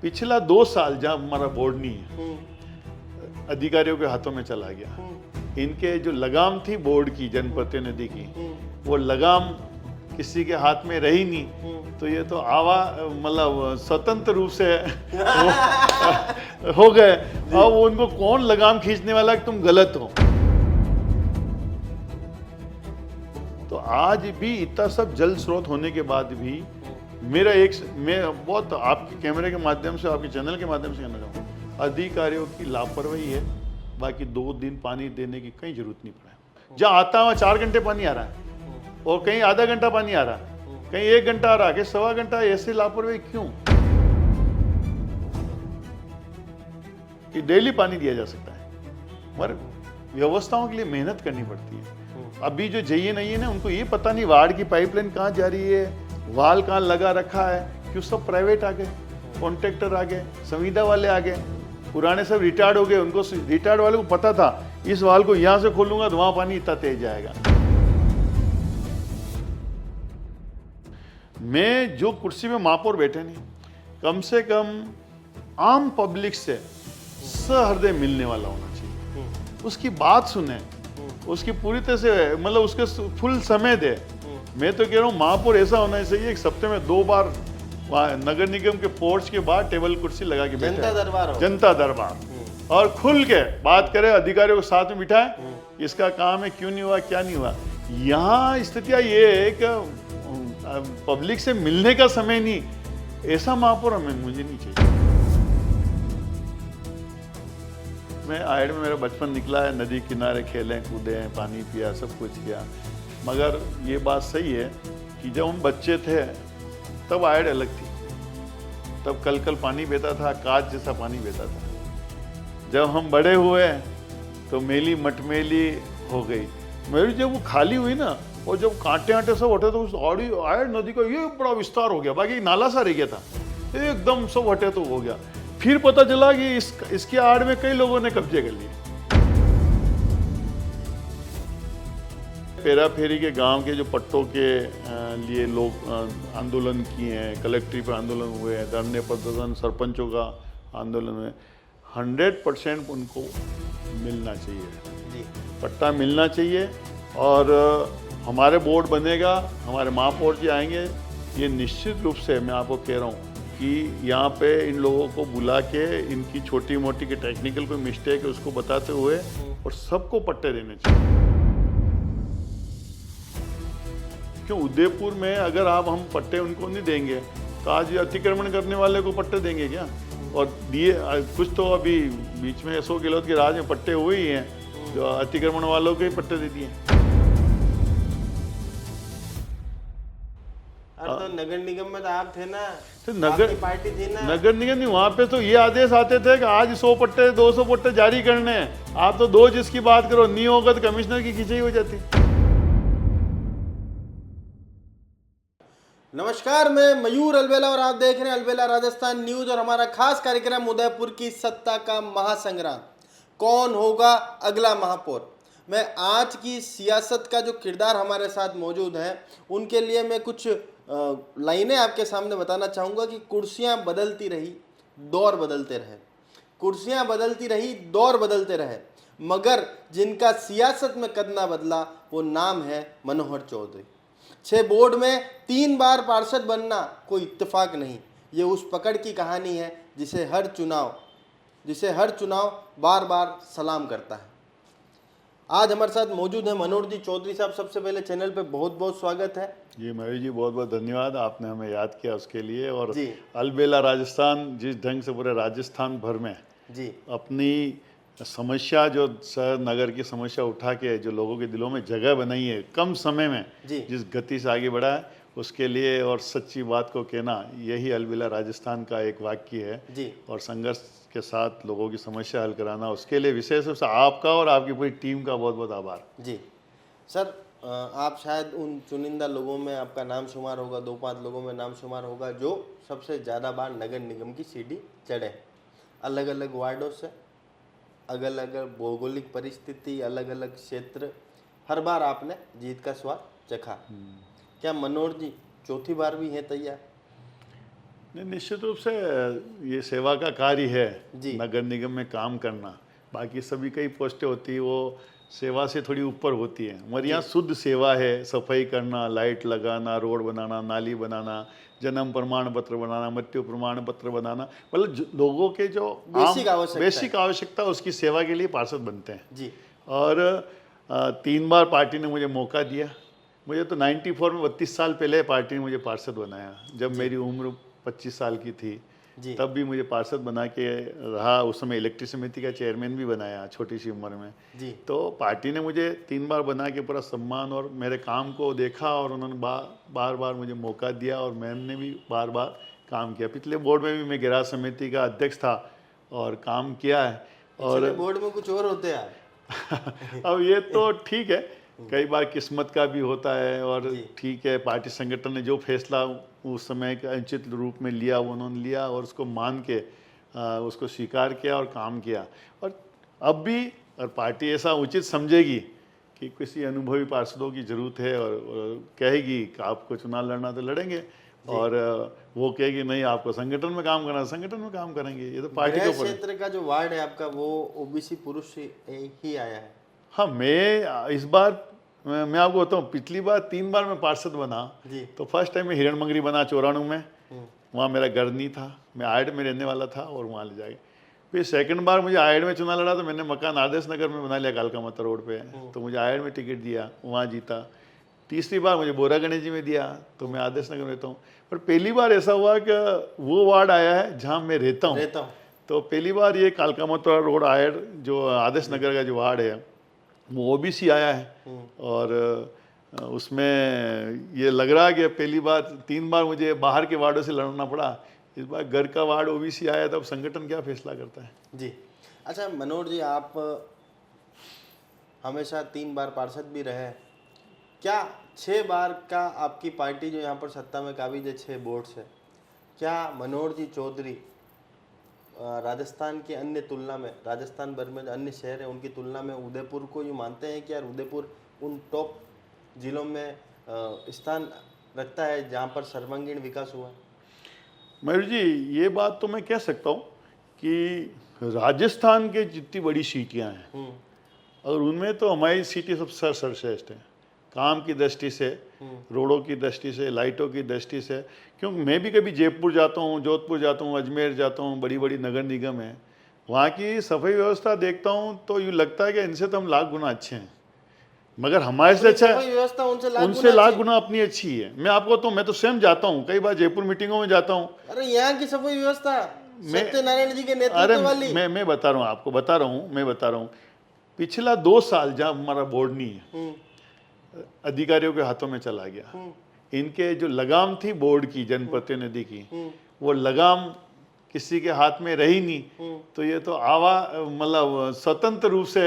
पिछला 2 साल जहाँ हमारा बोर्ड नहीं है, अधिकारियों के हाथों में चला गया। इनके जो लगाम थी बोर्ड की, जनप्रतिनिधि की, वो लगाम किसी के हाथ में रही नहीं, तो ये तो मतलब स्वतंत्र रूप से हो गए। अब उनको कौन लगाम खींचने वाला कि तुम गलत हो। तो आज भी इतना सब जल स्रोत होने के बाद भी मैं बहुत आपके कैमरे के माध्यम से, आपके चैनल के माध्यम से कहना चाहूँगा, अधिकारियों की लापरवाही है। बाकी 2 दिन पानी देने की कहीं जरूरत नहीं पड़ा। जहाँ आता है 4 घंटे पानी आ रहा है, और कहीं आधा घंटा पानी आ रहा है, कहीं 1 घंटा आ रहा है, कहीं 1.25 घंटा। ऐसे लापरवाही क्यों? कि डेली पानी दिया जा सकता है, मगर व्यवस्थाओं के लिए मेहनत करनी पड़ती है। अभी जो JE नहीं है ना, उनको ये पता नहीं वार्ड की पाइपलाइन कहाँ जा रही है, वाल कहाँ लगा रखा है, क्यों सब प्राइवेट आ गए, कॉन्ट्रैक्टर आ गए, संविदा वाले आ गए, पुराने सब रिटायर्ड हो गए। उनको रिटायर्ड वाले को पता था इस वाल को यहाँ से खोलूंगा तो वहाँ पानी इतना तेज जाएगा। मैं जो कुर्सी में महापौर बैठे नहीं, कम से कम आम पब्लिक से सहृदय मिलने वाला होना चाहिए, उसकी बात सुने, उसकी पूरी तरह से मतलब उसके फुल समय दे। मैं तो कह रहा हूँ महापौर ऐसा होना चाहिए, 1 सप्ते में 2 बार नगर निगम के पोर्च के बाद टेबल कुर्सी लगा के बैठे, जनता दरबार, और खुल के बात करे, अधिकारियों को साथ में बिठाए, इसका काम है, क्यों नहीं हुआ, क्या नहीं हुआ। यहाँ स्थितियाँ ये है कि पब्लिक से मिलने का समय नहीं, ऐसा महापौर मुझे नहीं चाहिए। मैं आयड में मेरा बचपन निकला है, नदी किनारे खेले कूदे, पानी पिया, सब कुछ किया। मगर ये बात सही है कि जब हम बच्चे थे तब आयड अलग थी, तब कल पानी बहता था, कांच जैसा पानी बहता था। जब हम बड़े हुए तो मेली मटमेली हो गई। मेरी जब वो खाली हुई ना, और जब कांटे आटे सब हटे तो उस आयड नदी का ये बड़ा विस्तार हो गया, बाकी नाला सा रह गया था, एकदम सब हटे तो हो गया। फिर पता चला कि इसके आड़ में कई लोगों ने कब्जे कर लिए। पेरा फेरी के गांव के जो पट्टों के लिए लोग आंदोलन किए हैं, कलेक्ट्री पर आंदोलन हुए हैं, धरने प्रदर्शन, सरपंचों का आंदोलन हुए, 100% उनको मिलना चाहिए, पट्टा मिलना चाहिए। और हमारे बोर्ड बनेगा, हमारे महापौर जी आएंगे, ये निश्चित रूप से मैं आपको कह रहा हूँ कि यहाँ पे इन लोगों को बुला के इनकी छोटी मोटी की टेक्निकल कोई मिस्टेक है उसको बताते हुए और सबको पट्टे देने चाहिए। क्यों उदयपुर में अगर हम पट्टे उनको नहीं देंगे तो आज अतिक्रमण करने वाले को पट्टे देंगे क्या? और दिए कुछ तो अभी बीच में अशोक गहलोत के राज में पट्टे हुए ही हैं, जो अतिक्रमण वालों के ही पट्टे दे दिए। तो नगर निगम में तो आप थे ना, तो नगर पार्टी थी ना। नगर निगम नहीं, वहां पे तो ये आदेश आते थे कि आज 100 पट्टे 200 पट्टे जारी करने हैं। आप तो 2 जिसकी बात करो, नहीं होगा तो कमिश्नर की खिंचाई हो जाती। नमस्कार, मैं मयूर अलबेला और आप देख रहे हैं अलबेला राजस्थान न्यूज और हमारा खास कार्यक्रम उदयपुर की सत्ता का महासंग्राम। कौन होगा अगला महापौर? मैं आज की सियासत का जो किरदार हमारे साथ मौजूद हैं उनके लिए मैं कुछ लाइनें आपके सामने बताना चाहूँगा कि कुर्सियाँ बदलती रही, दौर बदलते रहे, कुर्सियाँ बदलती रही, दौर बदलते रहे, मगर जिनका सियासत में कद ना बदला वो नाम है मनोहर चौधरी। 6 बोर्ड में 3 बार पार्षद बनना कोई इत्तेफाक नहीं, ये उस पकड़ की कहानी है जिसे हर चुनाव बार बार सलाम करता है। आज हमारे साथ मौजूद है मनोहर जी चौधरी साहब। सबसे पहले चैनल पे बहुत बहुत स्वागत है जी। मयूर जी बहुत बहुत धन्यवाद, आपने हमें याद किया उसके लिए। और अलबेला राजस्थान जिस ढंग से पूरे राजस्थान भर में जी अपनी समस्या, जो शहर नगर की समस्या उठा के जो लोगों के दिलों में जगह बनाई है, कम समय में जिस गति से आगे बढ़ा है उसके लिए, और सच्ची बात को कहना, यही अलबेला राजस्थान का एक वाक्य है जी। और संघर्ष के साथ लोगों की समस्या हल कराना, उसके लिए विशेष रूप से आपका और आपकी पूरी टीम का बहुत बहुत आभार जी। सर, आप शायद उन चुनिंदा लोगों में आपका नाम शुमार होगा, 2-5 लोगों में नाम शुमार होगा जो सबसे ज़्यादा बार नगर निगम की सीढ़ी चढ़े, अलग अलग वार्डों से, अलग अलग भौगोलिक परिस्थिति, अलग अलग क्षेत्र, हर बार आपने जीत का स्वाद चखा। क्या मनोहर जी चौथी बार भी हैं तैयार? नहीं, निश्चित रूप से ये सेवा का कार्य है, जी। नगर निगम में काम करना। बाकी सभी कई पोस्टें होती है, वो सेवा से थोड़ी ऊपर होती है। हमारे यहाँ शुद्ध सेवा है, सफाई करना, लाइट लगाना, रोड बनाना, नाली बनाना, जन्म प्रमाण पत्र बनाना, मृत्यु प्रमाण पत्र बनाना, मतलब लोगों के जो बेसिक आवश्यकता उसकी सेवा के लिए पार्षद बनते हैं जी। और 3 बार पार्टी ने मुझे मौका दिया। मुझे तो 94 में 32 साल पहले पार्टी ने मुझे पार्षद बनाया, जब मेरी उम्र 25 साल की थी जी। तब भी मुझे पार्षद बना के रहा। उस समय इलेक्ट्रिक समिति का चेयरमैन भी बनाया छोटी सी उम्र में जी। तो पार्टी ने मुझे 3 बार बना के पूरा सम्मान और मेरे काम को देखा और उन्होंने बार बार मुझे मौका दिया और मैंने भी बार बार काम किया। पिछले बोर्ड में भी मैं गैराज समिति का अध्यक्ष था और काम किया है। और बोर्ड में कुछ और होते हैं अब ये तो ठीक है, कई बार किस्मत का भी होता है और ठीक है, पार्टी संगठन ने जो फैसला उस समय का उचित रूप में लिया वो उन्होंने लिया और उसको मान के उसको स्वीकार किया और काम किया। और अब भी और पार्टी ऐसा उचित समझेगी कि किसी अनुभवी पार्षदों की जरूरत है और कहेगी कि आपको चुनाव लड़ना तो लड़ेंगे और वो कहेगी नहीं आपको संगठन में काम करना, संगठन में काम करेंगे। ये तो पार्टी के ऊपर है। क्षेत्र का जो वार्ड है आपका वो ओबीसी पुरुष ही आया है। हाँ, मैं इस बार मैं आपको बताऊँ, पिछली बार 3 बार मैं पार्षद बना जी। तो फर्स्ट टाइम मैं हिरणमंगरी बना 94 में, वहाँ मेरा घर नहीं था, मैं आयड में रहने वाला था और वहाँ ले जाए। फिर सेकंड बार मुझे आयड में चुना लड़ा तो मैंने मकान आदेश नगर में बना लिया, कालका माता रोड पे, तो मुझे आयड में टिकट दिया, वहाँ जीता। तीसरी बार मुझे बोरा गणेश जी में दिया तो मैं आदेश नगर में रहता हूँ। पर पहली बार ऐसा हुआ कि वो वार्ड आया है जहाँ मैं रहता हूँ, तो पहली बार ये कालका माता रोड आयड जो आदेश नगर का जो वार्ड है वो ओबीसी आया है और उसमें ये लग रहा है कि पहली बार 3 बार मुझे बाहर के वार्डों से लड़ना पड़ा, इस बार घर का वार्ड ओबीसी आया, तब संगठन क्या फैसला करता है। जी। अच्छा मनोहर जी, आप हमेशा 3 बार पार्षद भी रहे, क्या 6 बार का आपकी पार्टी जो यहाँ पर सत्ता में काबिज है 6 बोर्ड से, क्या मनोहर जी चौधरी राजस्थान के अन्य तुलना में, राजस्थान भर में जो अन्य शहर है उनकी तुलना में उदयपुर को ये मानते हैं कि यार उदयपुर उन टॉप जिलों में स्थान रखता है जहाँ पर सर्वांगीण विकास हुआ? मयूर जी, ये बात तो मैं कह सकता हूँ कि राजस्थान के जितनी बड़ी सीटियाँ हैं और उनमें तो हमारी सीटें सबसे सर्वश्रेष्ठ हैं, काम की दृष्टि से, रोडों की दृष्टि से, लाइटों की दृष्टि से। क्योंकि मैं भी कभी जयपुर जाता हूँ, जोधपुर जाता हूँ, अजमेर जाता हूँ, बड़ी बड़ी नगर निगम है, वहाँ की सफाई व्यवस्था देखता हूँ तो यूँ लगता है कि इनसे तो हम लाख गुना अच्छे हैं, मगर हमारे से अच्छा व्यवस्था उनसे लाख गुना अपनी अच्छी है। मैं आपको तो मैं तो स्वयं जाता हूँ, कई बार जयपुर मीटिंगों में जाता हूँ। अरे यहाँ की सफाई व्यवस्था सत्यनारायण जी के नेतृत्व वाली। मैं बता रहा हूँ आपको, बता रहा हूँ पिछला 2 साल जब हमारा बोर्ड नहीं है, अधिकारियों के हाथों में चला गया, इनके जो लगाम थी बोर्ड की, जनप्रतिनिधि की, वो लगाम किसी के हाथ में रही नहीं, तो ये तो मतलब स्वतंत्र रूप से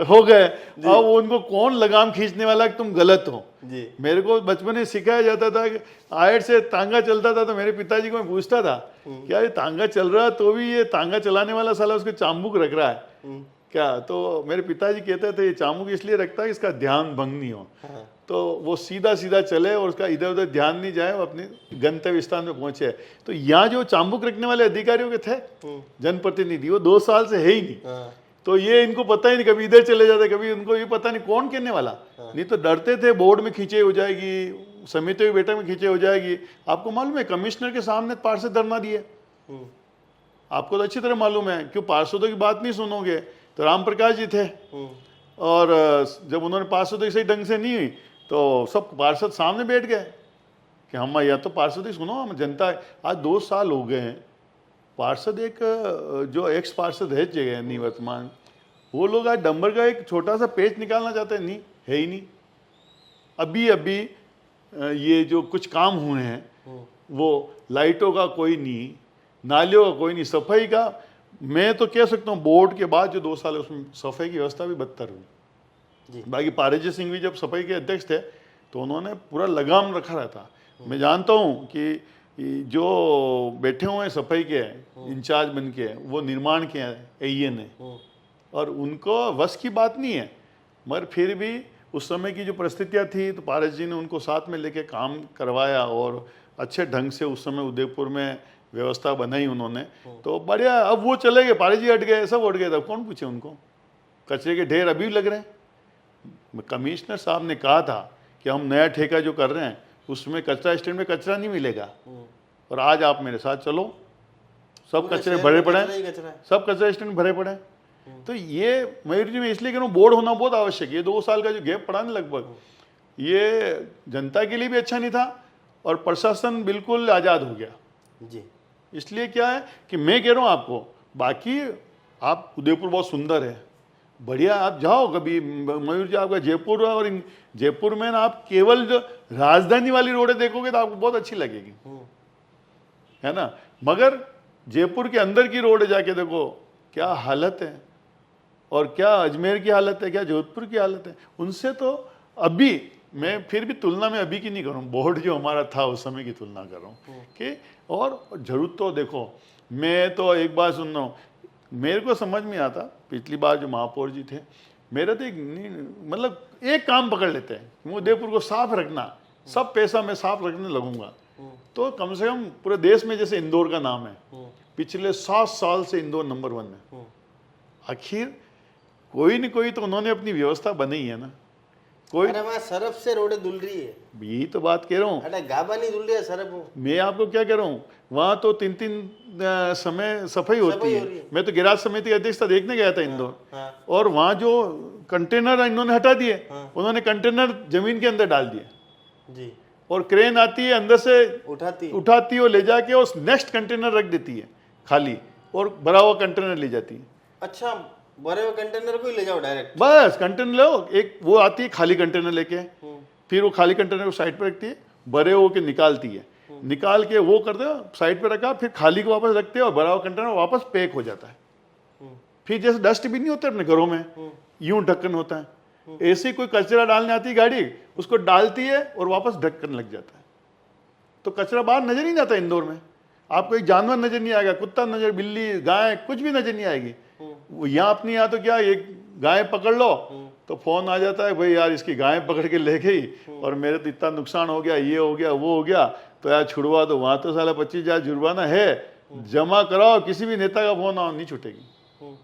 हो गए। अब उनको कौन लगाम खींचने वाला कि तुम गलत हो जी। मेरे को बचपन में सिखाया जाता था कि आयड से तांगा चलता था तो मेरे पिताजी को मैं पूछता था क्या ये तांगा चल रहा है तो भी ये तांगा चलाने वाला साला उसके चाबुक रख रहा है क्या, तो मेरे पिताजी कहते थे ये चाबुक इसलिए रखता है इसका ध्यान भंग नहीं हो, तो वो सीधा सीधा चले और उसका इधर उधर ध्यान नहीं जाए, वो अपने गंतव्य स्थान में पहुंचे। तो यहाँ जो चाबुक रखने वाले अधिकारियों के थे जनप्रतिनिधि, वो 2 साल से है ही नहीं, तो ये इनको पता ही नहीं, कभी इधर चले जाते, कभी उनको ये पता नहीं कौन कहने वाला, नहीं तो डरते थे बोर्ड में खींचे हो जाएगी, समिति बैठक में खींचे हो जाएगी। आपको मालूम है कमिश्नर के सामने पार्षद धरना दिए, आपको तो अच्छी तरह मालूम है, क्यों पार्षदों की बात नहीं सुनोगे। तो राम प्रकाश जी थे और जब उन्होंने पार्षदों सही ढंग से नहीं हुई तो सब पार्षद सामने बैठ गए कि हम या तो पार्षद ही सुनो, हम जनता है। आज 2 साल हो गए हैं, पार्षद एक जो एक्स पार्षद है जगह नहीं वर्तमान, वो लोग आज डंबर का एक छोटा सा पेज निकालना चाहते हैं, नहीं है ही नहीं। अभी ये जो कुछ काम हुए हैं वो लाइटों का कोई नहीं, नालियों का कोई नहीं, सफाई का मैं तो कह सकता हूँ बोर्ड के बाद जो 2 साल है उसमें सफाई की व्यवस्था भी बदतर हुई। बाकी पारिजी सिंह भी जब सफाई के अध्यक्ष थे तो उन्होंने पूरा लगाम रखा रहता। मैं जानता हूँ कि जो बैठे हुए हैं सफाई के इंचार्ज बन के, वो निर्माण के एईए ने, और उनको वश की बात नहीं है, मगर फिर भी उस समय की जो परिस्थितियाँ थी तो पारस जी ने उनको साथ में लेके काम करवाया और अच्छे ढंग से उस समय उदयपुर में व्यवस्था बनाई उन्होंने, तो बढ़िया। अब वो चले गए, पाड़ी जी हट गए, सब हट गए, तब कौन पूछे उनको? कचरे के ढेर अभी लग रहे हैं। कमिश्नर साहब ने कहा था कि हम नया ठेका जो कर रहे हैं उसमें कचरा स्टैंड में कचरा नहीं मिलेगा, और आज आप मेरे साथ चलो, सब कचरे भरे पड़े हैं, सब कचरा स्टैंड भरे पड़े हैं। तो ये मयूर जी मैं इसलिए कह रहा हूँ, बोर्ड होना बहुत आवश्यक है। ये 2 साल का जो गैप पड़ा ना लगभग, ये जनता के लिए भी अच्छा नहीं था और प्रशासन बिल्कुल आज़ाद हो गया जी। इसलिए क्या है कि मैं कह रहा हूँ आपको, बाकी आप उदयपुर बहुत सुंदर है, बढ़िया, आप जाओ कभी मयूर जी। आपका जयपुर, और जयपुर में ना आप केवल जो राजधानी वाली रोडें देखोगे तो आपको बहुत अच्छी लगेगी, है ना। मगर जयपुर के अंदर की रोड जाके देखो क्या हालत है, और क्या अजमेर की हालत है, क्या जोधपुर की हालत है। उनसे तो अभी मैं फिर भी तुलना में अभी की नहीं करूँ, बोर्ड जो हमारा था उस समय की तुलना कर रहा हूँ कि। और जरूरत तो देखो, मैं तो एक बात सुन रहा हूँ, मेरे को समझ में आता, पिछली बार जो महापौर जी थे, मेरा तो एक मतलब एक काम पकड़ लेते हैं, उदयपुर को साफ रखना, सब पैसा मैं साफ रखने लगूंगा, तो कम से कम पूरे देश में, जैसे इंदौर का नाम है, पिछले 7 साल से इंदौर नंबर 1 है। आखिर कोई न कोई तो उन्होंने अपनी व्यवस्था बनाई है ना। कोई वहाँ सरफ से रोडें धुल रही है, यही तो बात कह रहा हूँ। अरे गाबा नहीं धुल रही है, सरफ। मैं आपको क्या कह रहा हूँ, वहाँ तो 3 समय सफाई होती है। मैं तो गिराज समिति की अध्यक्षता देखने गया था इंदौर, और वहाँ जो कंटेनर इन्होंने हटा दिए, उन्होंने कंटेनर जमीन के अंदर डाल दिए जी, और क्रेन आती है अंदर से उठाती है और ले जाके और नेक्स्ट कंटेनर रख देती है खाली, और भरा हुआ कंटेनर ले जाती है। अच्छा, भरे हुए कंटेनर को ही ले जाओ डायरेक्ट? बस कंटेनर लो, एक वो आती है खाली कंटेनर लेके, फिर वो खाली कंटेनर को साइड पे रखती है, भरे हुए के निकालती है, निकाल के वो करते हो साइड पे रखा, फिर खाली को वापस रखते हैं और भरा हुआ कंटेनर वापस पैक हो जाता है। फिर जैसे डस्टबिन नहीं होते अपने घरों में, यूं ढक्कन होता है, ऐसे कोई कचरा डालने आती है गाड़ी, उसको डालती है और वापस ढक्कन लग जाता है। तो कचरा बाहर नजर नहीं आता इंदौर में, आपको एक जानवर नजर नहीं आएगा, कुत्ता नजर, बिल्ली, गाय, कुछ भी नजर नहीं आएगी। यहाँ अपनी यहाँ तो क्या, एक गाय पकड़ लो तो फोन आ जाता है, भाई यार इसकी गाय पकड़ के ले गई और मेरे तो इतना नुकसान हो गया, ये हो गया, वो हो गया, तो यार छुड़वा दो। वहां तो साला 25,000 जुर्माना है, जमा कराओ, किसी भी नेता का फोन आओ नहीं छूटेगी।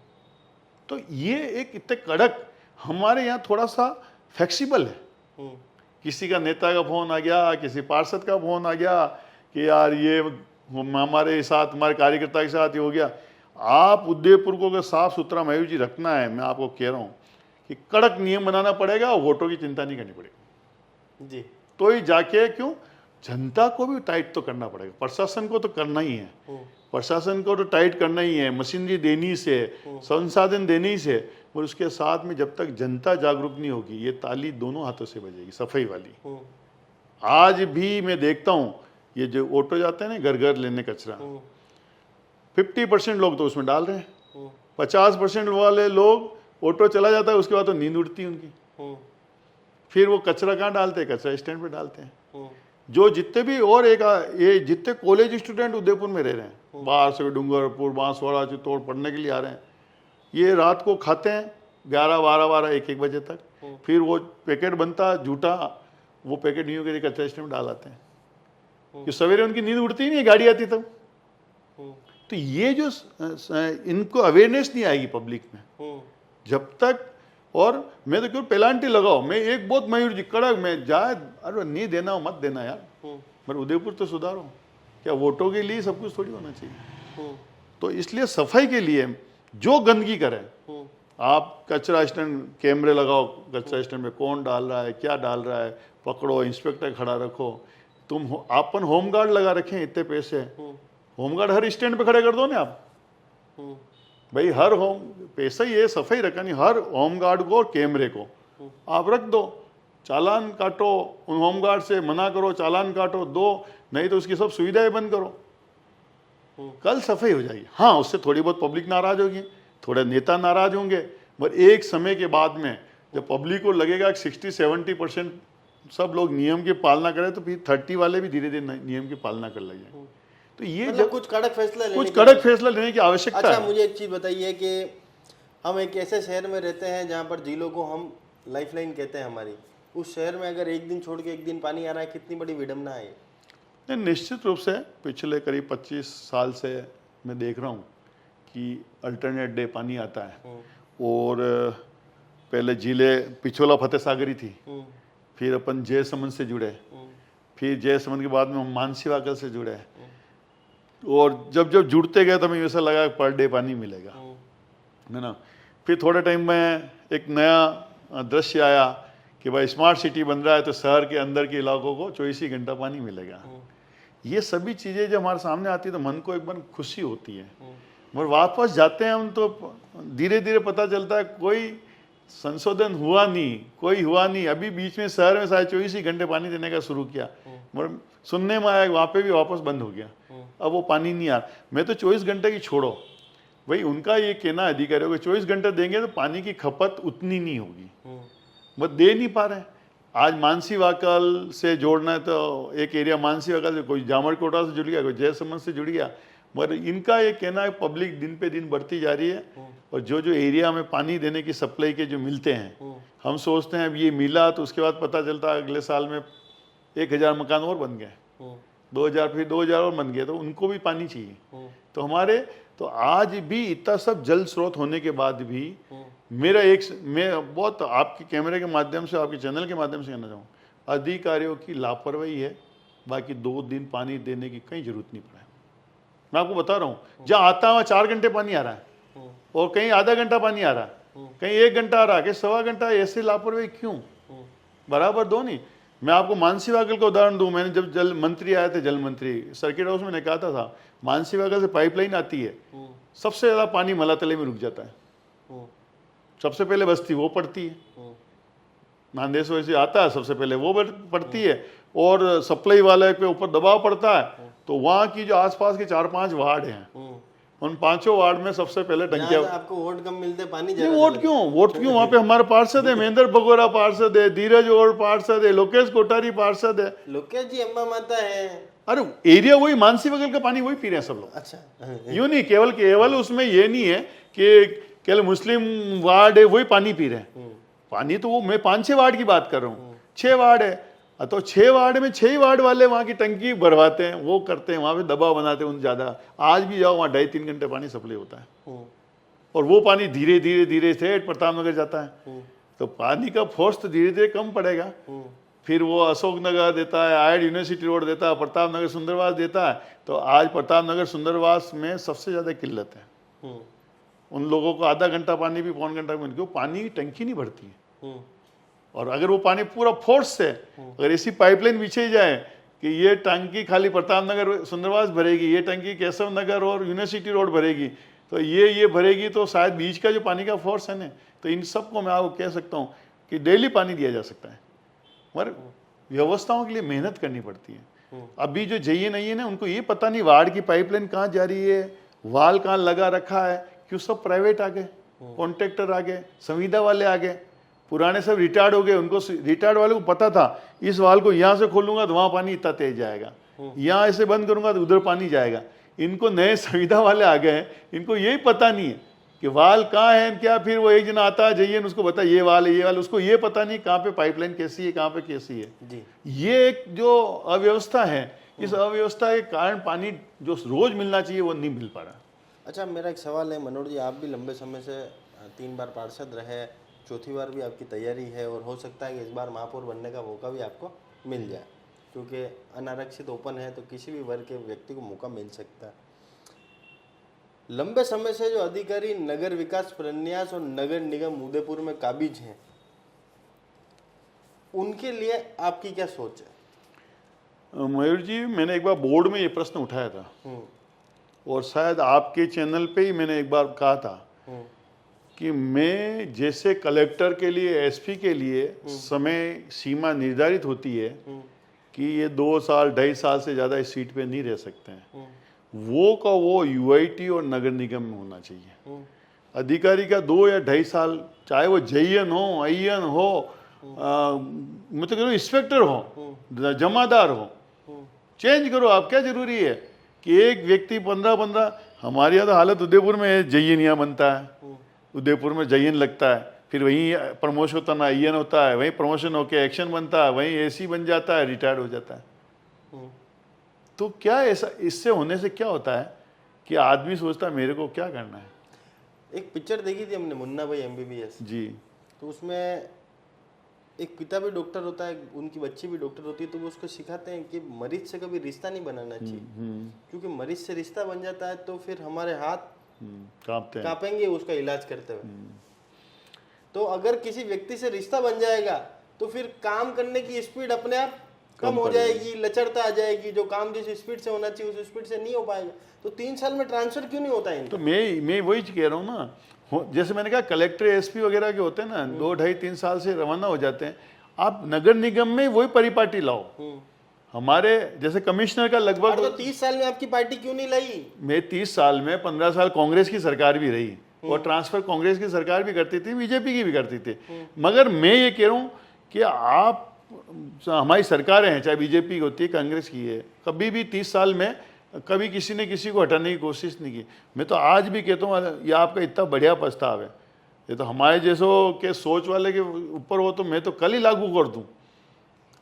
तो ये एक इतने कड़क, हमारे यहाँ थोड़ा सा फ्लेक्सिबल है। किसी का नेता का फोन आ गया, किसी पार्षद का फोन आ गया कि यार ये हमारे साथ, हमारे कार्यकर्ता के साथ ये हो गया। आप उदयपुर को अगर साफ सुथरा मयूर जी रखना है, मैं आपको कह रहा हूँ कि कड़क नियम बनाना पड़ेगा और वोटों की चिंता नहीं करनी पड़ेगी जी। तो ही जाके, क्यों, जनता को भी टाइट तो करना पड़ेगा, प्रशासन को तो करना ही है, प्रशासन को तो टाइट करना ही है, मशीनरी देनी से, संसाधन देने ही से, और उसके साथ में जब तक जनता जागरूक नहीं होगी, ये ताली दोनों हाथों से बजेगी, सफाई वाली। आज भी मैं देखता हूँ ये जो ऑटो जाते हैं ना घर घर लेने कचरा, 50% लोग तो उसमें डाल रहे हैं, 50% वाले लोग ऑटो चला जाता है, उसके बाद तो नींद उड़ती है उनकी, फिर वो कचरा कहाँ डालते हैं, कचरा स्टैंड पे डालते हैं। जो जितने भी और ये जितने कॉलेज स्टूडेंट उदयपुर में रह रहे हैं, बाहर से डूंगरपुर, बांसवाड़ा, चित्तौड़ पढ़ने के लिए आ रहे हैं, ये रात को खाते हैं 11, 12, 1 बजे तक, फिर वो पैकेट बनता झूठा, वो पैकेट न्यू के कचरा स्टैंड में डाल आते हैं, कि सवेरे उनकी नींद उड़ती ही नहीं, गाड़ी आती तब। तो ये जो इनको अवेयरनेस नहीं आएगी पब्लिक में जब तक, और मैं तो क्यों पेनाल्टी लगाओ, मैं एक बहुत मयूर जी कड़क में जाए, अरे नहीं देना हो मत देना यार, पर उदयपुर तो सुधारो, क्या वोटों के लिए सब कुछ थोड़ी होना चाहिए। तो इसलिए सफाई के लिए जो गंदगी करे, आप कचरा स्टैंड कैमरे लगाओ, कचरा स्टैंड में कौन डाल रहा है, क्या डाल रहा है, पकड़ो, इंस्पेक्टर खड़ा रखो, तुम अपन होमगार्ड लगा रखे इतने पैसे, होमगार्ड हर स्टैंड पे खड़े कर दो ना आप, भाई हर होम पैसा ही है, सफाई रखा नहीं, हर होमगार्ड को और कैमरे को आप रख दो, चालान काटो, उन होमगार्ड से मना करो, चालान काटो दो, नहीं तो उसकी सब सुविधाएं बंद करो, कल सफाई हो जाएगी। हाँ, उससे थोड़ी बहुत पब्लिक नाराज होगी, थोड़े नेता नाराज होंगे, मगर एक समय के बाद में जब पब्लिक को लगेगा कि 60-70% सब लोग नियम की पालना करें, तो फिर 30 वाले भी धीरे धीरे नियम की पालना कर लगे। तो ये मतलब कुछ कड़क फैसला लेने की आवश्यकता है। अच्छा, मुझे एक चीज़ बताइए कि हम एक ऐसे शहर में रहते हैं जहाँ पर झीलों को हम लाइफलाइन कहते हैं हमारी, उस शहर में अगर एक दिन छोड़ के एक दिन पानी आ रहा है, कितनी बड़ी विडम्बना है। नहीं, निश्चित रूप से पिछले करीब 25 साल से मैं देख रहा हूँ कि अल्टरनेट डे पानी आता है। और पहले जिले पिछोला फतेह सागरी थी, फिर अपन जय समंद से जुड़े, फिर जय समंद के बाद में हम मानसी वाकल से जुड़े, और जब जब जुड़ते गए तो हमें ऐसा लगा पर डे पानी मिलेगा, है ना। फिर थोड़े टाइम में एक नया दृश्य आया कि भाई स्मार्ट सिटी बन रहा है तो शहर के अंदर के इलाकों को 24 ही घंटा पानी मिलेगा। ये सभी चीज़ें जब हमारे सामने आती है तो मन को एक बार खुशी होती है, और वापस जाते हैं हम तो धीरे धीरे पता चलता है कोई संशोधन हुआ नहीं, कोई हुआ नहीं। अभी बीच में शहर में शायद 24 ही घंटे पानी देने का शुरू किया, मगर सुनने में आया वहाँ पे भी वापस बंद हो गया, अब वो पानी नहीं आ रहा। मैं तो 24 घंटे की छोड़ो, भाई उनका ये कहना अधिकारियों को 24 घंटे देंगे तो पानी की खपत उतनी नहीं होगी, वो दे नहीं पा रहे हैं। आज मानसी वाकल से जोड़ना है तो एक एरिया मानसी वाकल से, कोई जामरकोटा से जुड़ गया, कोई जय समंद से जुड़ गया, मगर इनका ये कहना है पब्लिक दिन पे दिन बढ़ती जा रही है, और जो जो एरिया में पानी देने की सप्लाई के जो मिलते हैं, हम सोचते हैं अब ये मिला तो उसके बाद पता चलता है अगले साल में 1000 मकान और बन गए, 2000 फिर 2000 और बन गए, तो उनको भी पानी चाहिए। तो हमारे तो आज भी इतना सब जल स्रोत होने के बाद भी मैं बहुत आपके कैमरे के माध्यम से, आपके चैनल के माध्यम से कहना चाहूँ, अधिकारियों की लापरवाही है। बाकी 2 दिन पानी देने की कहीं जरूरत नहीं पड़ा है। मैं आपको बता रहा हूँ, जहाँ आता है वहाँ 4 घंटे पानी आ रहा है, और कहीं आधा घंटा पानी आ रहा है, कहीं 1 घंटा आ रहा है, कहीं 1.25 घंटा। ऐसे लापरवाही क्यों? बराबर दो नहीं। मैं आपको मानसी वाकल का उदाहरण दूं, मैंने जब जल मंत्री आए थे, जल मंत्री सर्किट हाउस में कहा था मानसी वाकल से पाइपलाइन आती है, सबसे ज्यादा पानी मलातले में रुक जाता है, सबसे पहले बस्ती वो पड़ती है, नांदेश्वर से आता है सबसे पहले वो पड़ती है, और सप्लाई वाले पे ऊपर दबाव पड़ता है। तो वहाँ की जो आसपास के 4-5 वार्ड हैं, उन 5 वार्ड में सबसे पहले टंकियां। आपको वोट कम मिलते, पानी नहीं, वोट क्यों वहाँ पे हमारे पार्षद है, महेंद्र बगोरा पार्षद है, धीरज और पार्षद है, लोकेश कोठारी पार्षद है, लोकेश जी अम्बा माता है। अरे एरिया वही, मानसी बगल का पानी वही पी रहे हैं सब लोग। अच्छा, यूं नहीं, केवल उसमें ये नहीं है कि केवल मुस्लिम वार्ड है वही पानी पी रहे हैं। पानी तो वो मैं 5-6 वार्ड की बात कर रहा हूँ, 6 वार्ड है तो 6 वार्ड में 6 वार्ड वाले वहाँ की टंकी भरवाते हैं, वो करते हैं, वहाँ पे दबाव बनाते हैं उन ज़्यादा। आज भी जाओ वहाँ 2.5-3 घंटे पानी सप्लाई होता है, और वो पानी धीरे धीरे से प्रताप नगर जाता है, तो पानी का फोर्स तो धीरे धीरे कम पड़ेगा। फिर वो अशोक नगर देता है, आयड यूनिवर्सिटी रोड देता है, प्रताप नगर सुंदरवास देता है। तो आज प्रताप नगर सुंदरवास में सबसे ज़्यादा किल्लत है, उन लोगों को आधा घंटा पानी भी 1.25 घंटा में, क्यों? पानी की टंकी नहीं भरती है। और अगर वो पानी पूरा फोर्स से, अगर ऐसी पाइपलाइन बिछी जाए कि ये टंकी खाली प्रताप नगर सुंदरवास भरेगी, ये टंकी केशव नगर और यूनिवर्सिटी रोड भरेगी, तो ये भरेगी, तो शायद बीच का जो पानी का फोर्स है ना, तो इन सबको मैं आपको कह सकता हूँ कि डेली पानी दिया जा सकता है, मगर व्यवस्थाओं के लिए मेहनत करनी पड़ती है। अभी जो JN नहीं है ना, उनको ये पता नहीं वार्ड की पाइपलाइन कहाँ जा रही है, वाल कहाँ लगा रखा है, क्यों सब प्राइवेट आ गए, कॉन्ट्रैक्टर आ गए, संविदा वाले आ गए, पुराने सब रिटायर्ड हो गए। उनको रिटायर्ड वाले को पता था इस वाल को यहाँ से खोलूंगा तो वहाँ पानी इतना तेज जाएगा, यहाँ ऐसे बंद करूंगा तो उधर पानी जाएगा। इनको नए संविदा वाले आ गए हैं, इनको यही पता नहीं है कि वाल कहाँ है क्या। फिर वो एक जना आता है JN, उसको बता ये वाल है, ये वाल, उसको ये पता नहीं कहाँ पे पाइपलाइन कैसी है, कहाँ पे कैसी है जी। ये एक जो अव्यवस्था है, इस अव्यवस्था के कारण पानी जो रोज मिलना चाहिए वो नहीं मिल पा रहा। अच्छा, मेरा एक सवाल है मनोहर जी, आप भी लंबे समय से 3 बार पार्षद रहे, 4थी बार भी आपकी तैयारी है, और हो सकता है कि इस बार महापौर बनने का मौका भी आपको मिल जाए, क्योंकि अनारक्षित ओपन है तो किसी भी वर्ग के व्यक्ति को मौका मिल सकता है। लंबे समय से जो अधिकारी नगर विकास प्रन्यास और नगर निगम उदयपुर में काबिज हैं, उनके लिए आपकी क्या सोच है? मयूर जी, मैंने एक बार बोर्ड में ये प्रश्न उठाया था, और शायद आपके चैनल पे ही मैंने एक बार कहा था कि मैं जैसे कलेक्टर के लिए, SP के लिए समय सीमा निर्धारित होती है कि ये 2 साल 2.5 साल से ज़्यादा इस सीट पे नहीं रह सकते हैं, वो का वो UIT और नगर निगम में होना चाहिए। अधिकारी का 2 या 2.5 साल, चाहे वो JN हो, IN हो, मतलब इंस्पेक्टर हो, जमादार हो, चेंज करो आप। क्या जरूरी है कि एक व्यक्ति 15-15, हमारे यहाँ तो हालत उदयपुर में है, JN यहाँ बनता है, उदयपुर में JN लगता है, फिर वहीं प्रमोशन होता ना IN होता है, वहीं प्रमोशन होके एक्शन बनता है, वहीं AC बन जाता है, रिटायर्ड हो जाता है। तो क्या ऐसा इससे होने से क्या होता है कि आदमी सोचता है मेरे को क्या करना है। एक पिक्चर देखी थी हमने, मुन्ना भाई एमबीबीएस। जी। तो उसमें एक पिता भी डॉक्टर होता है, उनकी बच्ची भी डॉक्टर होती है, तो वो उसको सिखाते हैं कि मरीज से कभी रिश्ता नहीं बनाना चाहिए, क्योंकि मरीज से रिश्ता बन जाता है तो फिर हमारे हाथ कांपते हैं। कांपेंगे उसका इलाज करते हुए। तो अगर किसी व्यक्ति से रिश्ता बन जाएगा तो फिर काम करने की स्पीड अपने आप कम हो जाएगी, लचरता आ जाएगी, जो काम जिस स्पीड से होना चाहिए उस स्पीड से नहीं हो पाएगा। तो 3 साल में ट्रांसफर क्यों नहीं होता है इनका? तो मैं वही कह रहा हूँ ना, जैसे मैंने कहा कलेक्टर एसपी वगैरह के होते हैं ना, 2 ढाई 3 साल से रवाना हो जाते हैं। आप नगर निगम में वही परिपाटी लाओ। हमारे जैसे कमिश्नर का लगभग तो 30 साल में आपकी पार्टी क्यों नहीं लाई? मैं 30 साल में 15 साल कांग्रेस की सरकार भी रही और ट्रांसफर कांग्रेस की सरकार भी करती थी, बीजेपी की भी करती थी। मगर मैं ये कह रहा हूँ कि आप हमारी सरकारें हैं, चाहे बीजेपी की होती है कांग्रेस की है, कभी भी 30 साल में कभी किसी ने किसी को हटाने की कोशिश नहीं की। मैं तो आज भी कहता हूँ ये आपका इतना बढ़िया प्रस्ताव है, ये तो हमारे जैसों के सोच वाले के ऊपर हो तो मैं तो कल ही लागू कर दूं।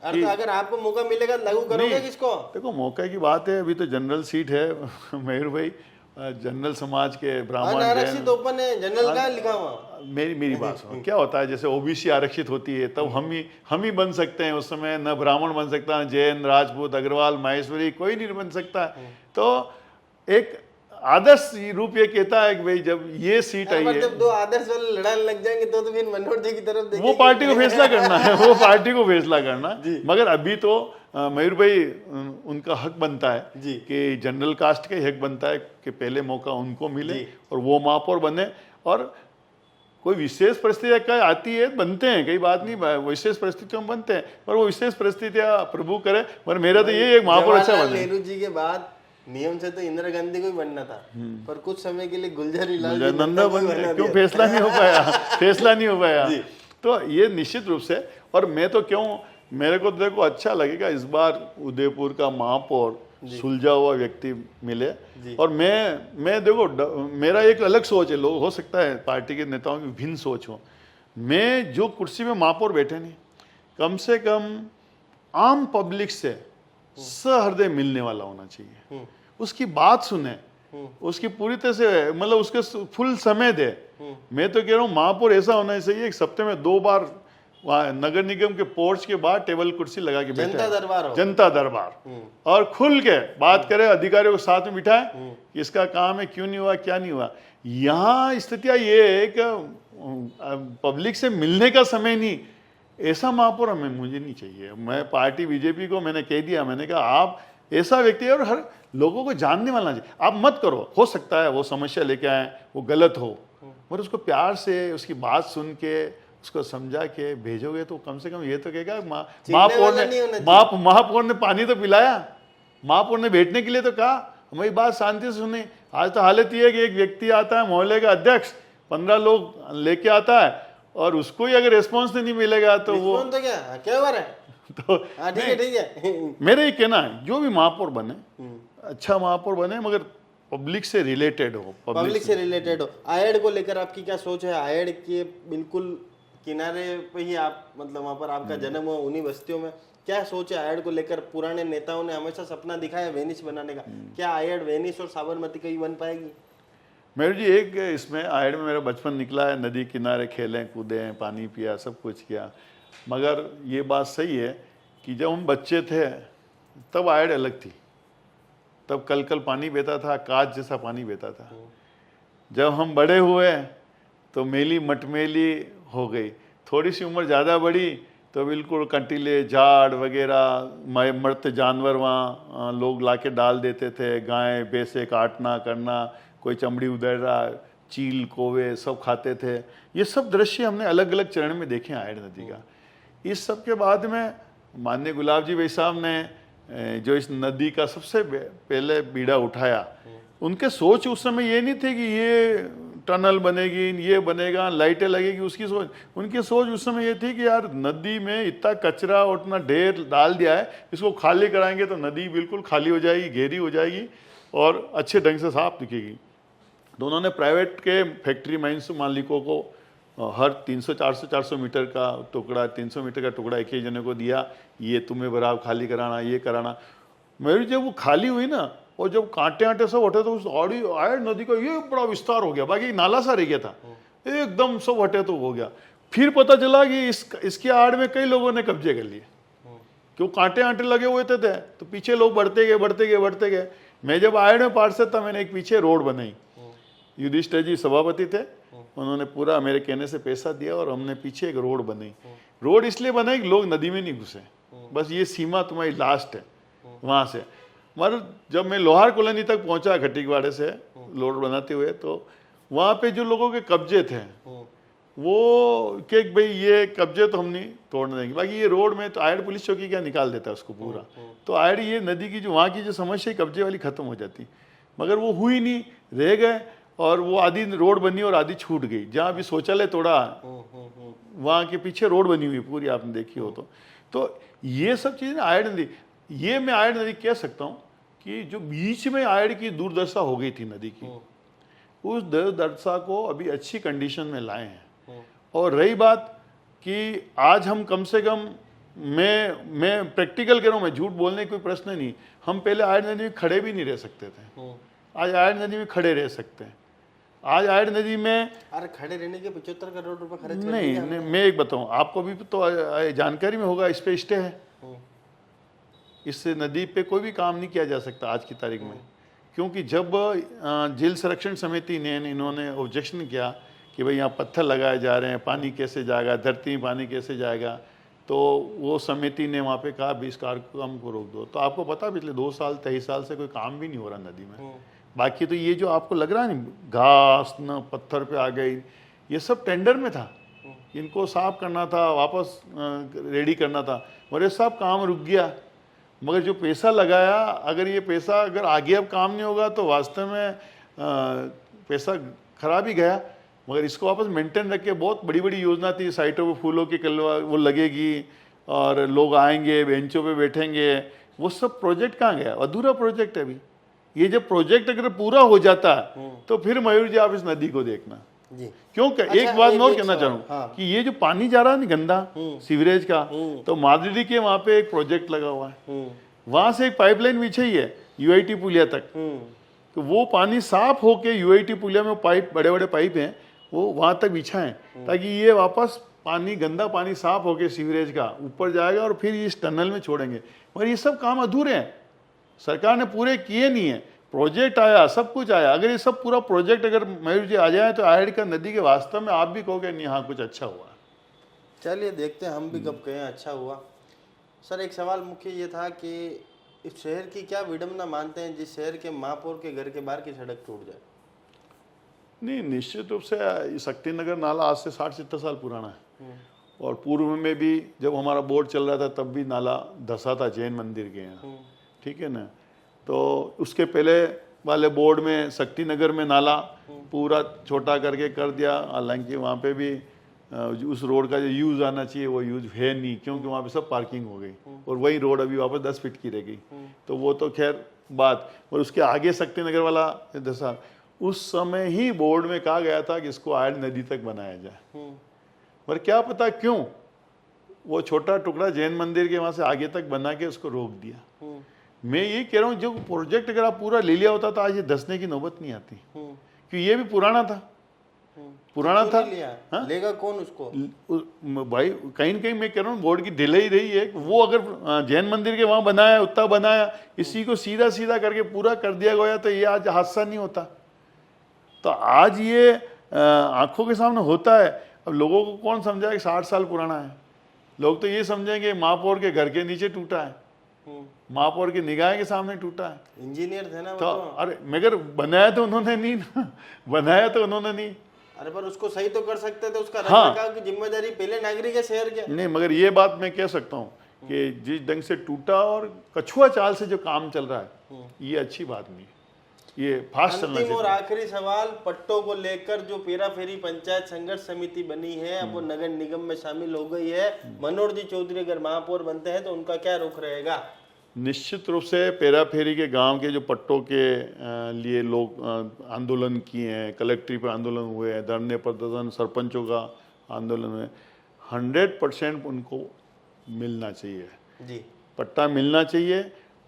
तो अगर आपको मौका मिलेगा लागू करोगे किसको? देखो मौके की बात है, अभी तो जनरल सीट है मयूर भाई, जनरल समाज के ब्राह्मण आरक्षित ओपन है, जनरल का लिखा हुआ। मेरी बात सुनो, क्या होता है जैसे ओबीसी आरक्षित होती है तब हम ही बन सकते हैं, उस समय न ब्राह्मण बन सकता, जैन, राजपूत, अग्रवाल, माहेश्वरी कोई नहीं बन सकता। तो एक आदर्श रूप ये कहता है कि भाई जब ये सीट आई है, जब 2 आदर्श वाले लड़ाने लग जाएंगे तो फिर मनोहर जी की तरफ देखेंगे। वो पार्टी को फैसला करना है, वो पार्टी को फैसला करना। मगर अभी तो मयूर भाई उनका हक बनता है कि जनरल कास्ट का हक बनता है कि पहले मौका उनको मिले और वो महापौर बने। और कोई विशेष परिस्थितियाँ क्या आती है, बनते हैं, कई बात नहीं, विशेष परिस्थितियों में बनते हैं, पर वो विशेष परिस्थितियाँ प्रभु करे। पर मेरा तो ये एक महापौर अच्छा बने। नेहरू जी के बाद नियम से तो इंदिरा गांधी को ही बनना था, पर कुछ समय के लिए गुलजारी लाल नंदा बन गया, क्यों फैसला नहीं हो पाया, फैसला नहीं हो पाया। तो ये निश्चित रूप से, और मैं तो क्यों, मेरे को देखो अच्छा लगेगा इस बार उदयपुर का महापौर सुलझा हुआ व्यक्ति मिले। और मैं देखो मेरा एक अलग सोच है, लोग हो सकता है पार्टी के नेताओं की भिन्न सोच हो। मैं जो कुर्सी में महापौर बैठे नहीं, कम से कम आम पब्लिक से सहृदय मिलने वाला होना चाहिए, उसकी बात सुने, उसकी पूरी तरह से मतलब उसके फुल समय दे। मैं तो कह रहा हूँ महापौर ऐसा होना चाहिए एक सप्ताह में 2 बार वहाँ नगर निगम के पोर्च के बाद टेबल कुर्सी लगा के बैठे, जनता दरबार, और खुल के बात करे, अधिकारियों को साथ में बिठाए, इसका काम है, क्यों नहीं हुआ, क्या नहीं हुआ। यहाँ स्थितियाँ ये है कि पब्लिक से मिलने का समय नहीं, ऐसा महापौर हमें मुझे नहीं चाहिए। मैं पार्टी बीजेपी को मैंने कह दिया, मैंने कहा आप ऐसा व्यक्ति है और हर लोगों को जानने वाला चाहिए। आप मत करो, हो सकता है वो समस्या लेके आए, वो गलत हो, पर उसको प्यार से उसकी बात सुन के उसको समझा के भेजोगे तो कम से कम ये तो कहेगा महापौर ने पानी तो पिलाया, महापौर ने बैठने के लिए तो कहा, हमारी बात शांति से सुनी। आज तो हालत ये है कि एक व्यक्ति आता है, मोहल्ले का अध्यक्ष 15 लोग लेके आता है और उसको ही अगर रिस्पॉन्स नहीं मिलेगा तो वो तो क्या हो रहा है। तो ठीक है मेरा ये कहना है जो भी महापौर बने अच्छा महापौर बने, मगर पब्लिक से रिलेटेड हो, पब्लिक से रिलेटेड हो। आयड को लेकर आपकी क्या सोच है? आयड के बिल्कुल किनारे पे ही आप, मतलब वहां पर आपका जन्म हो, उन्हीं बस्तियों में, क्या सोच है आयड को लेकर? पुराने नेताओं ने हमेशा सपना दिखाया वेनिस बनाने का, क्या आयड वेनिस और साबरमती कहीं बन पाएगी? मेरे जी एक इसमें आयड में मेरा बचपन निकला है, नदी किनारे खेलें कूदे, पानी पिया, सब कुछ किया। मगर ये बात सही है कि जब हम बच्चे थे तब आयड अलग थी, तब कल कल पानी बहता था, कांच जैसा पानी बहता था। जब हम बड़े हुए तो मेली मटमेली हो गई, थोड़ी सी उम्र ज़्यादा बढ़ी तो बिल्कुल कंटीले झाड़ वगैरह, मरते जानवर वहाँ लोग लाके डाल देते थे, गाय भैंसे काटना करना, कोई चमड़ी उधर रहा, चील कौवे सब खाते थे। ये सब दृश्य हमने अलग अलग चरण में देखे आयड नदी का। इस सब के बाद में माननीय गुलाब जी भाई साहब ने जो इस नदी का सबसे पहले बीड़ा उठाया, उनके सोच उस समय ये नहीं थे कि ये टनल बनेगी, ये बनेगा, लाइटें लगेगी, उसकी सोच, उनकी सोच उस समय ये थी कि यार नदी में इतना कचरा और इतना ढेर डाल दिया है, इसको खाली कराएंगे तो नदी बिल्कुल खाली हो जाएगी, गहरी हो जाएगी और अच्छे ढंग से साफ दिखेगी। तो उन्होंने प्राइवेट के फैक्ट्री माइंस मालिकों को हर 300-400 मीटर का टुकड़ा, 300 मीटर का टुकड़ा एक ही जने को दिया, ये तुम्हें बराबर खाली कराना, ये कराना। मेरी जब वो खाली हुई ना, और जब कांटे आटे सब हटे तो उस आड़ नदी का ये बड़ा विस्तार हो गया, बाकी नाला सा रह गया था, एकदम सब हटे तो हो गया। फिर पता चला कि इसके आड़ में कई लोगों ने कब्जे कर लिए, क्यों कांटे आटे लगे हुए थे, तो पीछे लोग बढ़ते गए बढ़ते गए बढ़ते गए। मैं जब आड़ में पार्षद था, मैंने एक पीछे रोड बनाई, युधिष्ठिर जी सभापति थे, उन्होंने पूरा मेरे कहने से पैसा दिया और हमने पीछे एक रोड बनाई। रोड इसलिए बनाई कि लोग नदी में नहीं घुसे, बस ये सीमा तुम्हारी लास्ट है वहां से। मगर जब मैं लोहार कॉलोनी तक पहुंचा घटीकवाड़े से रोड बनाते हुए, तो वहां पे जो लोगों के कब्जे थे वो कि भाई ये कब्जे तो हम नहीं तोड़ने देंगे, बाकी ये रोड में तो आयड पुलिस चौकी क्या निकाल देता है उसको पूरा, तो आयड ये नदी की जो वहाँ की जो समस्या कब्जे वाली खत्म हो जाती, मगर वो हुई नहीं, रह गए। और वो आधी रोड बनी और आधी छूट गई। जहाँ भी शौचालय तोड़ा वहाँ के पीछे रोड बनी हुई पूरी, आपने देखी हो तो ये सब चीज़ें आयड नदी, ये मैं आयड नदी कह सकता हूँ कि जो बीच में आयड की दुर्दशा हो गई थी नदी की, उस दुर्दशा को अभी अच्छी कंडीशन में लाए हैं। और रही बात कि आज हम कम से कम, मैं प्रैक्टिकल कह रहा हूँ, मैं झूठ बोलने की कोई प्रश्न नहीं, हम पहले आयड नदी में खड़े भी नहीं रह सकते थे, आज आयड नदी में खड़े रह सकते हैं। आज आयड नदी में अरे खड़े रहने के 75 करोड़ रुपए खर्च कर नहीं, मैं एक बताऊं आपको, भी तो जानकारी में होगा, इस पे स्टे है, इससे नदी पे कोई भी काम नहीं किया जा सकता आज की तारीख में, क्योंकि जब जल संरक्षण समिति ने इन्होंने ऑब्जेक्शन किया कि भाई यहाँ पत्थर लगाए जा रहे हैं, पानी कैसे जाएगा, धरती में पानी कैसे जाएगा, तो वो समिति ने वहाँ पे कहा भी इस कार्यक्रम को रोक दो। तो आपको पता पिछले 2 साल 23 साल से कोई काम भी नहीं हो रहा नदी में। बाकी तो ये जो आपको लग रहा है ना, घास न पत्थर पे आ गई, ये सब टेंडर में था, इनको साफ करना था, वापस रेडी करना था, और ये सब काम रुक गया। मगर जो पैसा लगाया, अगर ये पैसा अगर आगे अब काम नहीं होगा तो वास्तव में पैसा खराब ही गया। मगर इसको वापस मेंटेन रख के, बहुत बड़ी बड़ी योजना थी, साइटों पे फूलों की कलवा वो लगेगी और लोग आएंगे बेंचों पे बैठेंगे, वो सब प्रोजेक्ट कहाँ गया? अधूरा प्रोजेक्ट है अभी। ये जब प्रोजेक्ट अगर पूरा हो जाता है तो फिर मयूर जी आप इस नदी को देखना जी। क्योंकि अच्छा, एक बात और कहना हाँ, चाहूँ कि ये जो पानी जा रहा है ना गंदा सीवरेज का, तो मादरी के वहां पे एक प्रोजेक्ट लगा हुआ है, वहां से एक पाइपलाइन बिछाई है यूआईटी पुलिया तक, तो वो पानी साफ होके यूआईटी पुलिया में पाइप, बड़े बड़े पाइप हैं, वो वहां तक बिछाएं ताकि ये वापस पानी, गंदा पानी साफ होके सीवरेज का ऊपर जाएगा और फिर इस टनल में छोड़ेंगे। मगर ये सब काम अधूरे हैं, सरकार ने पूरे किए नहीं है। प्रोजेक्ट आया, सब कुछ आया, अगर ये सब पूरा प्रोजेक्ट अगर मयूर जी आ जाए तो आयड का नदी के वास्तव में आप भी कहोगे नहीं हाँ कुछ अच्छा हुआ। चलिए देखते हैं हम भी कब कहें अच्छा हुआ। सर एक सवाल मुख्य ये था कि इस शहर की क्या विडंबना मानते हैं जिस शहर के महापौर के घर के बाहर की सड़क टूट जाए? नहीं, निश्चित रूप से शक्ति नगर नाला आज से 60-70 साल पुराना है, और पूर्व में भी जब हमारा बोर्ड चल रहा था तब भी नाला धसा था जैन मंदिर के यहाँ, ठीक है ना। तो उसके पहले वाले बोर्ड में शक्ति नगर में नाला पूरा छोटा करके कर दिया, हालांकि वहाँ पे भी उस रोड का जो यूज़ आना चाहिए वो यूज़ है नहीं, क्योंकि वहाँ पे सब पार्किंग हो गई और वही रोड अभी वापस 10 फीट की रह गई। तो वो तो खैर बात, और उसके आगे शक्ति नगर वाला दशा, उस समय ही बोर्ड में कहा गया था कि इसको आयड नदी तक बनाया जाए, पर क्या पता क्यों वो छोटा टुकड़ा जैन मंदिर के वहाँ से आगे तक बना के उसको रोक दिया। मैं ये कह रहा हूँ जो प्रोजेक्ट अगर आप पूरा ले लिया होता तो आज ये धसने की नौबत नहीं आती, क्योंकि ये भी पुराना था, पुराना था। हाँ? लेगा कौन उसको? भाई कहीं न कहीं मैं कह रहा हूँ बोर्ड की ढिलाई रही है, वो अगर जैन मंदिर के वहाँ बनाया, उतना बनाया, इसी को सीधा सीधा करके पूरा कर दिया गया तो ये आज हादसा नहीं होता। तो आज ये आंखों के सामने होता है। अब लोगों को कौन समझाए कि 60 साल पुराना है? लोग तो ये समझेंगे महापौर के घर के नीचे टूटा है, महापौर की निगाह के सामने टूटा है। इंजीनियर थे ना तो अरे मगर बनाया तो उन्होंने नहीं ना, बनाया तो उन्होंने नहीं। अरे पर उसको सही तो कर सकते थे, उसका हाँ। रखरखाव की जिम्मेदारी पहले नागरिक है शहर के। नहीं, मगर ये बात मैं कह सकता हूँ कि जिस ढंग से टूटा और कछुआ चाल से जो काम चल रहा है, ये अच्छी बात नहीं, ये फास्ट चलना अंतिम और चाहिए। आखिरी सवाल, पट्टों को लेकर जो पेरा फेरी पंचायत संघर्ष समिति बनी है, अब वो नगर निगम में शामिल हो गई है, मनोहर जी चौधरी अगर महापौर बनते हैं तो उनका क्या रुख रहेगा? निश्चित रूप से पेरा फेरी के गांव के जो पट्टों के लिए लोग आंदोलन किए हैं, कलेक्ट्री पर आंदोलन हुए हैं, धरने प्रदर्शन, सरपंचों का आंदोलन है, 100% उनको मिलना चाहिए जी, पट्टा मिलना चाहिए।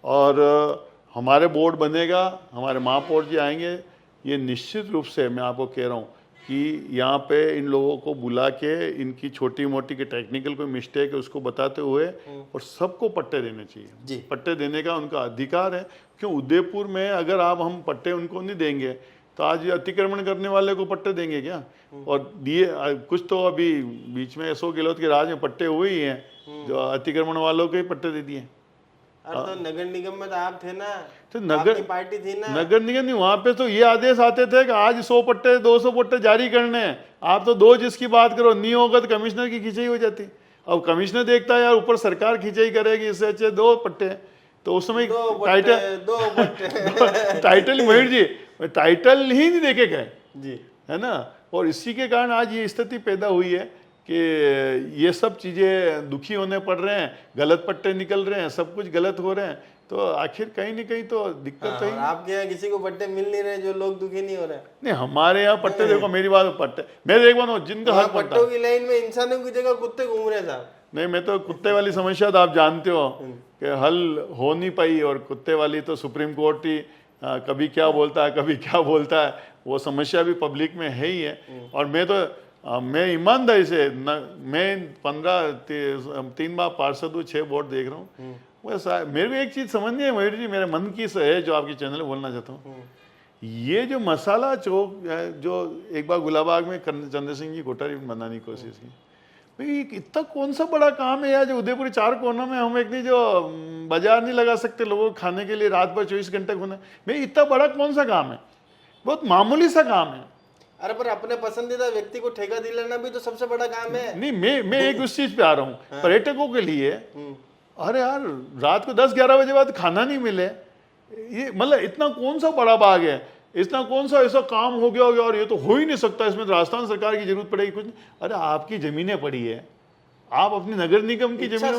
और हमारे बोर्ड बनेगा, हमारे महापौर जी आएंगे, ये निश्चित रूप से मैं आपको कह रहा हूँ कि यहाँ पे इन लोगों को बुला के इनकी छोटी मोटी की टेक्निकल कोई मिस्टेक है उसको बताते हुए और सबको पट्टे देने जी। चाहिए। पट्टे देने का उनका अधिकार है। क्यों उदयपुर में अगर आप हम पट्टे उनको नहीं देंगे तो आज अतिक्रमण करने वाले को पट्टे देंगे क्या? और दिए कुछ तो अभी बीच में अशोक गहलोत के राज में पट्टे हुए ही हैं जो अतिक्रमण वालों को ही पट्टे दे दिए। अरे तो नगर निगम में तो आप थे ना, तो आपकी पार्टी थी ना। नगर निगम नहीं, वहां पे तो ये आदेश आते थे कि आज 100 पट्टे 200 पट्टे जारी करने हैं। आप तो 2 जिसकी बात करो, नहीं होगा तो कमिश्नर की खिंचाई हो जाती। अब कमिश्नर देखता है यार ऊपर सरकार खिंचाई करेगी, इससे अच्छे 2 पट्टे, तो उस समय टाइटल मयूर जी टाइटल ही नहीं देखे गए जी, है ना। और इसी के कारण आज ये स्थिति पैदा हुई है कि ये सब चीज़ें दुखी होने पड़ रहे हैं, गलत पट्टे निकल रहे हैं, सब कुछ गलत हो रहे हैं, तो आखिर कहीं ना कहीं तो दिक्कत है। आपके यहाँ किसी को पट्टे मिल नहीं रहे जो लोग दुखी नहीं हो रहे? नहीं, हमारे यहाँ पट्टे देखो, मेरी बात पट्टे मैं देख रहा हूँ जिनका हक बनता पट्टों की लाइन में इंसानों की जगह कुत्ते घूम रहे साहब। नहीं, मैं तो कुत्ते वाली समस्या तो आप जानते हो कि हल हो नहीं पाई, और कुत्ते वाली तो सुप्रीम कोर्ट ही कभी क्या बोलता है कभी क्या बोलता है, वो समस्या भी पब्लिक में है ही है। और मैं ईमानदारी से मैं 3 बार पार्षद हूँ, 6 बोर्ड देख रहा हूँ। बस मेरे को एक चीज समझ नहीं है मयूर जी, मेरे मन की है जो आपके चैनल में बोलना चाहता हूँ। ये जो मसाला चौक है जो एक बार गुलाबाग में चंद्र सिंह जी कोठारी बनाने की कोशिश की, भाई इतना कौन सा बड़ा काम है यार जो उदयपुर 4 कोनों में हम एक नहीं जो बाजार नहीं लगा सकते लोगों को खाने के लिए रात भर 24 घंटे खोना, भाई इतना बड़ा कौन सा काम है? बहुत मामूली सा काम है। अरे पर अपने पसंदीदा व्यक्ति को ठेका दिलाना भी तो सबसे बड़ा काम है। नहीं, मैं एक उस चीज पे आ रहा हूँ, पर्यटकों के लिए अरे यार रात को 10-11 बजे बाद खाना नहीं मिले, ये मतलब इतना कौन सा बड़ा बाग है, इतना कौन सा ऐसा काम हो गया और ये तो हो ही नहीं सकता, इसमें तो राजस्थान सरकार की जरूरत पड़ेगी कुछ नहीं। अरे आपकी जमीनें पड़ी है, आप अपनी नगर निगम की जमीन,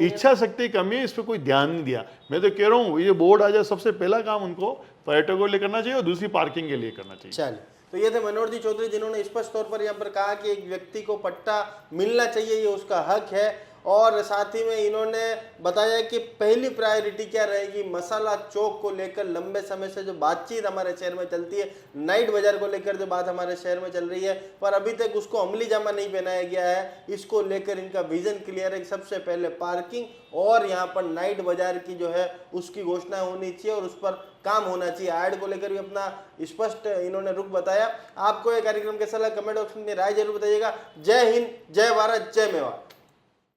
इच्छा शक्ति की कमी है, इस पर कोई ध्यान नहीं दिया। मैं तो कह रहा हूँ ये बोर्ड आ जाए, सबसे पहला काम उनको पर्यटकों के लिए करना चाहिए और दूसरी पार्किंग के लिए करना चाहिए। चलिए, तो ये थे मनोहर जी चौधरी जिन्होंने स्पष्ट तौर पर यहाँ पर कहा कि एक व्यक्ति को पट्टा मिलना चाहिए, ये उसका हक है। और साथ ही में इन्होंने बताया कि पहली प्रायोरिटी क्या रहेगी, मसाला चौक को लेकर लंबे समय से जो बातचीत हमारे शहर में चलती है, नाइट बाजार को लेकर जो बात हमारे शहर में चल रही है, पर अभी तक उसको अमली जामा नहीं पहनाया गया है। इसको लेकर इनका विजन क्लियर है कि सबसे पहले पार्किंग और यहाँ पर नाइट बाजार की जो है उसकी घोषणा होनी चाहिए और उस पर काम होना चाहिए। ऐड को लेकर भी अपना स्पष्ट इन्होंने रुख बताया। आपको ये कार्यक्रम कैसा लगा कमेंट बॉक्स में राय जरूर बताइएगा। जय हिंद, जय भारत, जय मेवाड़।